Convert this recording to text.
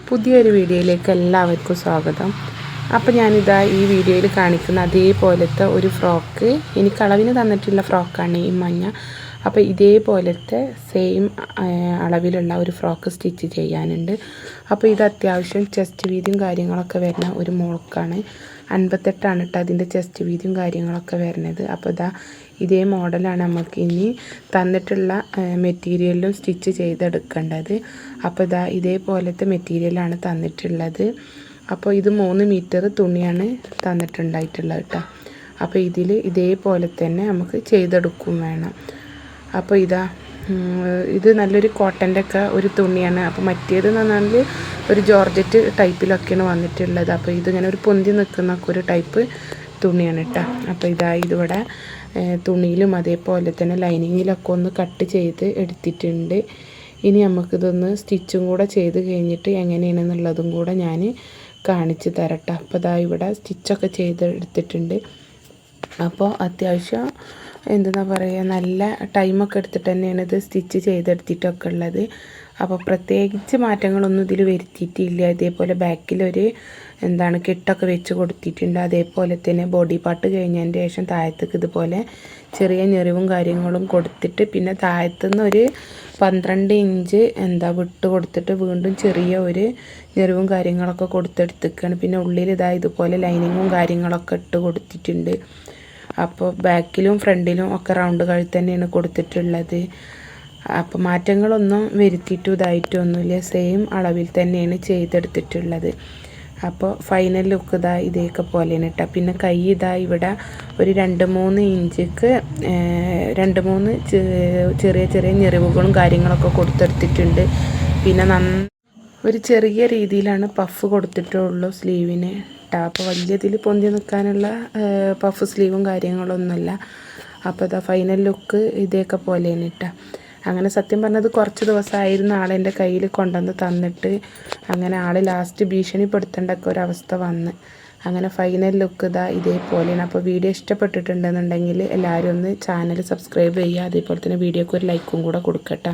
പുതിയൊരു വീഡിയോയിലേക്ക് എല്ലാവർക്കും സ്വാഗതം. അപ്പോൾ ഞാനിതാ ഈ വീഡിയോയിൽ കാണിക്കുന്ന അതേപോലത്തെ ഒരു ഫ്രോക്ക്, എനിക്ക് അളവിന് തന്നിട്ടുള്ള ഫ്രോക്കാണ് ഈ മഞ്ഞ. അപ്പോൾ ഇതേപോലത്തെ സെയിം അളവിലുള്ള ഒരു ഫ്രോക്ക് സ്റ്റിച്ച് ചെയ്യാനുണ്ട്. അപ്പോൾ ഇത് അത്യാവശ്യം ചെസ്റ്റ് വീതിയും കാര്യങ്ങളൊക്കെ വരുന്ന ഒരു മോൾക്കാണ്. 58 കേട്ടോ അതിൻ്റെ ചെസ്റ്റ് വീതിയും കാര്യങ്ങളൊക്കെ വരുന്നത്. അപ്പോൾ ഇതേ മോഡലാണ് നമുക്ക് ഇനി തന്നിട്ടുള്ള മെറ്റീരിയലിലും സ്റ്റിച്ച് ചെയ്തെടുക്കേണ്ടത്. അപ്പോൾ ഇതേപോലത്തെ മെറ്റീരിയലാണ് തന്നിട്ടുള്ളത്. അപ്പോൾ ഇത് 3 മീറ്റർ തുണിയാണ് തന്നിട്ടുണ്ടായിട്ടുള്ളത് കേട്ടോ. അപ്പോൾ ഇതേപോലെ തന്നെ നമുക്ക് ചെയ്തെടുക്കും വേണം. അപ്പോൾ ഇത് നല്ലൊരു കോട്ടൻ്റെ ഒക്കെ ഒരു തുണിയാണ്. അപ്പോൾ മറ്റേതെന്ന് പറഞ്ഞാൽ ഒരു ജോർജറ്റ് ടൈപ്പിലൊക്കെയാണ് വന്നിട്ടുള്ളത്. അപ്പോൾ ഇതിങ്ങനെ ഒരു പൊന്തി നിൽക്കുന്ന ഒരു ടൈപ്പ് തുണിയാണ് കേട്ടോ. അപ്പോൾ ഇതിവിടെ തുണിയിലും അതേപോലെ തന്നെ ലൈനിങ്ങിലൊക്കെ ഒന്ന് കട്ട് ചെയ്ത് എടുത്തിട്ടുണ്ട്. ഇനി നമുക്കിതൊന്ന് സ്റ്റിച്ചും കൂടെ ചെയ്ത് കഴിഞ്ഞിട്ട് എങ്ങനെയാണെന്നുള്ളതും കൂടെ ഞാൻ കാണിച്ച് തരട്ടെ. അപ്പോൾ ഇവിടെ സ്റ്റിച്ചൊക്കെ ചെയ്തെടുത്തിട്ടുണ്ട്. അപ്പോൾ അത്യാവശ്യം എന്താ പറയുക, നല്ല ടൈമൊക്കെ എടുത്തിട്ട് തന്നെയാണ് ഇത് സ്റ്റിച്ച് ചെയ്തെടുത്തിട്ടൊക്കെ ഉള്ളത്. അപ്പോൾ പ്രത്യേകിച്ച് മാറ്റങ്ങളൊന്നും ഇതിൽ വരുത്തിയിട്ടില്ല. ഇതേപോലെ ബാക്കിലൊരു കെട്ടൊക്കെ വെച്ച് കൊടുത്തിട്ടുണ്ട്. അതേപോലെ തന്നെ ബോഡി പാർട്ട് കഴിഞ്ഞതിന് ശേഷം താഴത്തേക്ക് ഇതുപോലെ ചെറിയ ഞെറിവും കാര്യങ്ങളും കൊടുത്തിട്ട് പിന്നെ താഴത്തുനിന്ന് ഒരു 12 ഇഞ്ച് വിട്ട് കൊടുത്തിട്ട് വീണ്ടും ചെറിയ ഒരു ഞെറിവും കാര്യങ്ങളൊക്കെ കൊടുത്തെടുത്തിരിക്കുകയാണ്. പിന്നെ ഉള്ളിൽ ഇതുപോലെ ലൈനിങ്ങും കാര്യങ്ങളൊക്കെ ഇട്ട് കൊടുത്തിട്ടുണ്ട്. അപ്പോൾ ബാക്കിലും ഫ്രണ്ടിലും ഒക്കെ റൗണ്ട് കഴുത്ത് തന്നെയാണ് കൊടുത്തിട്ടുള്ളത്. അപ്പോൾ മാറ്റങ്ങളൊന്നും വരുത്തിയിട്ടും ഇതായിട്ടൊന്നുമില്ല, സെയിം അളവിൽ തന്നെയാണ് ചെയ്തെടുത്തിട്ടുള്ളത്. അപ്പോൾ ഫൈനൽ ലുക്ക് ഇതേക്കെ പോലെയാണ് കേട്ടോ. പിന്നെ കൈ ഇവിടെ ഒരു 2-3 ഇഞ്ചിക്ക് 2-3 ചെറിയ ചെറിയ ഞെറിവുകളും കാര്യങ്ങളൊക്കെ കൊടുത്തെടുത്തിട്ടുണ്ട്. പിന്നെ ഒരു ചെറിയ രീതിയിലാണ് പഫ് കൊടുത്തിട്ടുള്ളൂ സ്ലീവിന് കേട്ടോ. അപ്പോൾ വലിയതിൽ പൊന്തി നിൽക്കാനുള്ള പഫ് സ്ലീവും കാര്യങ്ങളൊന്നുമില്ല. അപ്പോൾ ഫൈനൽ ലുക്ക് ഇതേക്കെ പോലെയാണ് കേട്ടോ. അങ്ങനെ സത്യം പറഞ്ഞത് കുറച്ച് ദിവസമായിരുന്നു ആളെൻ്റെ കയ്യിൽ കൊണ്ടുവന്ന് തന്നിട്ട്, അങ്ങനെ ആൾ ലാസ്റ്റ് ഭീഷണിപ്പെടുത്തേണ്ടൊക്കെ ഒരവസ്ഥ വന്ന്. അങ്ങനെ ഫൈനൽ ലുക്ക് ഇതേപോലെയാണ്. അപ്പോൾ വീഡിയോ ഇഷ്ടപ്പെട്ടിട്ടുണ്ടെന്നുണ്ടെങ്കിൽ എല്ലാവരും ഒന്ന് ചാനൽ സബ്സ്ക്രൈബ് ചെയ്യുക. അതേപോലെ തന്നെ വീഡിയോക്ക് ഒരു ലൈക്കും കൂടെ കൊടുക്കട്ടെ.